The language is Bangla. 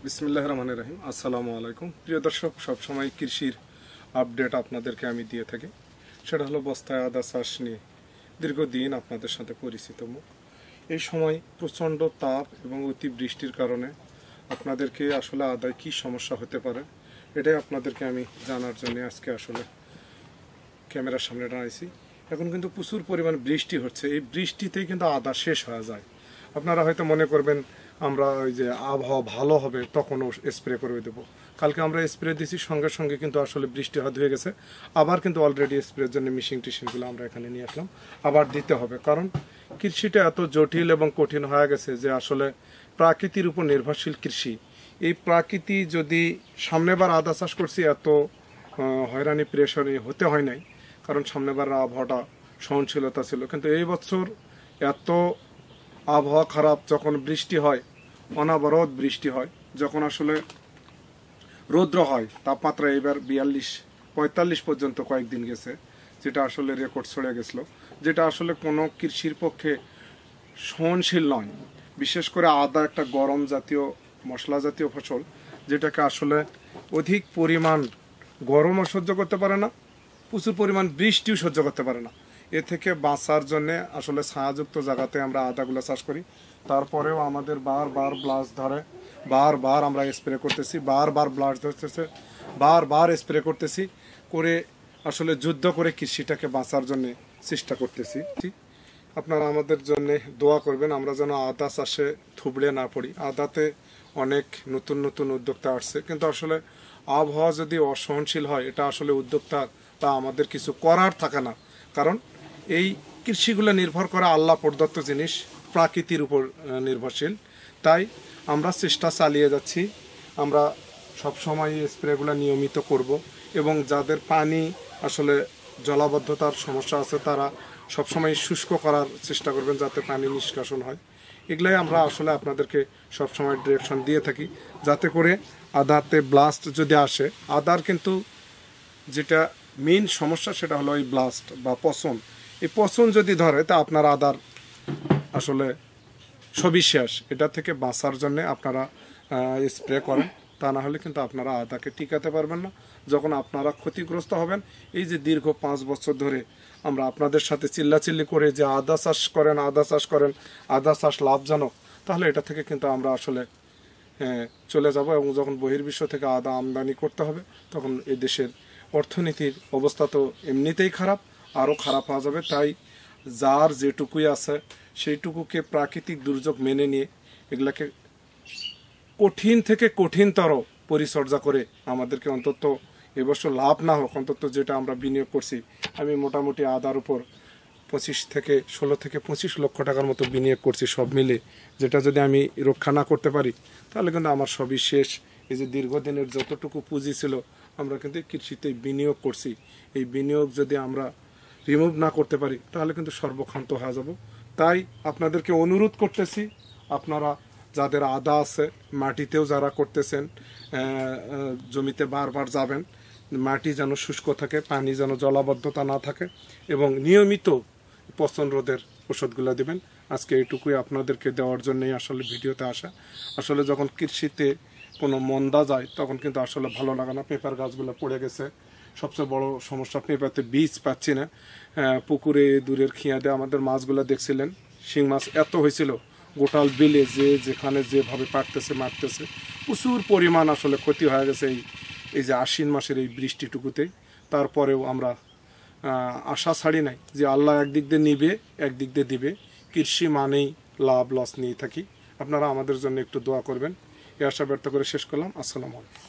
বিসমিল্লাহির রহমানির রহিম। আসসালামু আলাইকুম প্রিয় দর্শক, সবসময় কৃষির আপডেট আপনাদেরকে আমি দিয়ে থাকি। সেটা হলো বস্তায় আদা চাষ নিয়ে দীর্ঘদিন আপনাদের সাথে পরিচিত মুখ। এই সময় প্রচণ্ড তাপ এবং অতি বৃষ্টির কারণে আপনাদেরকে আসলে আদায় কী সমস্যা হতে পারে এটাই আপনাদেরকে আমি জানার জন্য আজকে আসলে ক্যামেরার সামনে দাঁড়াইছি। এখন কিন্তু প্রচুর পরিমাণ বৃষ্টি হচ্ছে, এই বৃষ্টিতেই কিন্তু আদা শেষ হয়ে যায়। আপনারা হয়তো মনে করবেন আমরা ওই যে আবহাওয়া ভালো হবে তখনও স্প্রে করে দেবো। কালকে আমরা স্প্রে দিয়েছি, সঙ্গে সঙ্গে কিন্তু আসলে বৃষ্টি হয়ে গেছে। আবার কিন্তু অলরেডি স্প্রের জন্য টিশিনগুলো আমরা এখানে নিয়ে আসলাম, আবার দিতে হবে। কারণ কৃষিটা এত জটিল এবং কঠিন হয়ে গেছে যে আসলে প্রাকৃতির উপর নির্ভরশীল কৃষি। এই প্রাকৃতি যদি সামনেবার আদা চাষ করছি এত হয়রানি প্রেশানি হতে হয় নাই, কারণ সামনেবার আবহাওয়াটা সহনশীলতা ছিল। কিন্তু এই বছর এত আবহাওয়া খারাপ, যখন বৃষ্টি হয় অনাবরত বৃষ্টি হয়, যখন আসলে রৌদ্র হয়, তাপমাত্রা এবার 42-45 পর্যন্ত কয়েকদিন গেছে, যেটা আসলে রেকর্ড ছড়ে গেছিলো, যেটা আসলে কোনো কৃষির পক্ষে সহনশীল নয়। বিশেষ করে আদা একটা গরম জাতীয় মশলা জাতীয় ফসল, যেটাকে আসলে অধিক পরিমাণ গরমও সহ্য করতে পারে না, প্রচুর পরিমাণ বৃষ্টিও সহ্য করতে পারে না। এ থেকে বাঁচার জন্যে আসলে ছায়াযুক্ত জায়গাতে আমরা আদাগুলো চাষ করি। তারপরেও আমাদের বারবার ব্লাস্ট ধরে, বারবার আমরা স্প্রে করতেছি, বারবার ব্লাস্ট ধরতেছে, বারবার স্প্রে করতেছি, করে আসলে যুদ্ধ করে কৃষিটাকে বাঁচার জন্য চেষ্টা করতেছি। আপনারা আমাদের জন্য দোয়া করবেন, আমরা যেন আদা চাষে থুবড়ে না পড়ি। আদাতে অনেক নতুন নতুন উদ্যোক্তা আসছে, কিন্তু আসলে আবহাওয়া যদি অসহনশীল হয়, এটা আসলে উদ্যোক্তা তা আমাদের কিছু করার থাকে না। কারণ এই কৃষিগুলো নির্ভর করে আল্লাহ প্রদত্ত জিনিস, প্রাকৃতির উপর নির্ভরশীল। তাই আমরা চেষ্টা চালিয়ে যাচ্ছি, আমরা সবসময় স্প্রেগুলো নিয়মিত করব। এবং যাদের পানি আসলে জলাবদ্ধতার সমস্যা আছে, তারা সবসময় শুষ্ক করার চেষ্টা করবেন যাতে পানি নিষ্কাশন হয়। এগুলাই আমরা আসলে আপনাদেরকে সবসময় ডিরেকশন দিয়ে থাকি, যাতে করে আদাতে ব্লাস্ট যদি আসে, আদার কিন্তু যেটা মেইন সমস্যা সেটা হলো এই ব্লাস্ট বা পচন। এই পচন যদি ধরে তা আপনার আদার আসলে সবই শেষ। এটা থেকে বাঁচার জন্যে আপনারা স্প্রে করেন, তা না হলে কিন্তু আপনারা আদাকে টিকাতে পারবেন না। যখন আপনারা ক্ষতিগ্রস্ত হবেন, এই যে দীর্ঘ 5 বছর ধরে আমরা আপনাদের সাথে চিল্লাচিল্লি করে যে আদা চাষ করেন, আদা চাষ করেন, আদা চাষ লাভজনক, তাহলে এটা থেকে কিন্তু আমরা আসলে চলে যাব। এবং যখন বহির্বিশ্ব থেকে আদা আমদানি করতে হবে, তখন এই দেশের অর্থনীতির অবস্থা তো এমনিতেই খারাপ, আরও খারাপ হওয়া যাবে। তাই যার যেটুকুই আছে সেইটুকুকে প্রাকৃতিক দুর্যোগ মেনে নিয়ে এগুলাকে কঠিন থেকে কঠিনতর পরিচর্যা করে আমাদেরকে অন্তত এবছর লাভ না হোক, অন্তত যেটা আমরা বিনিয়োগ করছি, আমি মোটামুটি আদার উপর 16 থেকে 25 লক্ষ টাকার মতো বিনিয়োগ করছি সব মিলে। যেটা যদি আমি রক্ষা না করতে পারি, তাহলে কিন্তু আমার সবই শেষ। এই যে দীর্ঘদিনের যতটুকু পুঁজি ছিল, আমরা কিন্তু কৃষিতে বিনিয়োগ করছি, এই বিনিয়োগ যদি আমরা রিমুভ না করতে পারি, তাহলে কিন্তু সর্বক্ষান্ত হয়ে যাব। তাই আপনাদেরকে অনুরোধ করতেছি, আপনারা যাদের আদা আছে, মাটিতেও যারা করতেছেন, জমিতে বারবার যাবেন, মাটি যেন শুষ্ক থাকে, পানি যেন জলাবদ্ধতা না থাকে, এবং নিয়মিত পচন রোধের ওষুধগুলো দিবেন। আজকে এইটুকুই আপনাদেরকে দেওয়ার জন্যই আসলে ভিডিওতে আসা। আসলে যখন কৃষিতে কোনো মন্দা যায়, তখন কিন্তু আসলে ভালো লাগে না। পেঁপার গাছগুলো পড়ে গেছে, সবচেয়ে বড় সমস্যা পেঁপাতে বীজ পাচ্ছি না। পুকুরে দূরের খিয়াতে আমাদের মাছগুলো দেখছিলেন, শিং মাছ এত হয়েছিল, গোটাল বিলে যে যেখানে যেভাবে পারতেছে মারতেছে, প্রচুর পরিমাণ আসলে ক্ষতি হয়ে গেছে এই যে আশ্বিন মাসের এই বৃষ্টিটুকুতেই। তারপরেও আমরা আশা ছাড়ি নাই যে আল্লাহ একদিক দিয়ে নিবে, একদিক দিয়ে দিবে। কৃষি মানেই লাভ লস নিয়ে থাকি। আপনারা আমাদের জন্য একটু দোয়া করবেন। এই আশা ব্যর্থ করে শেষ করলাম। আসসালামু আলাইকুম।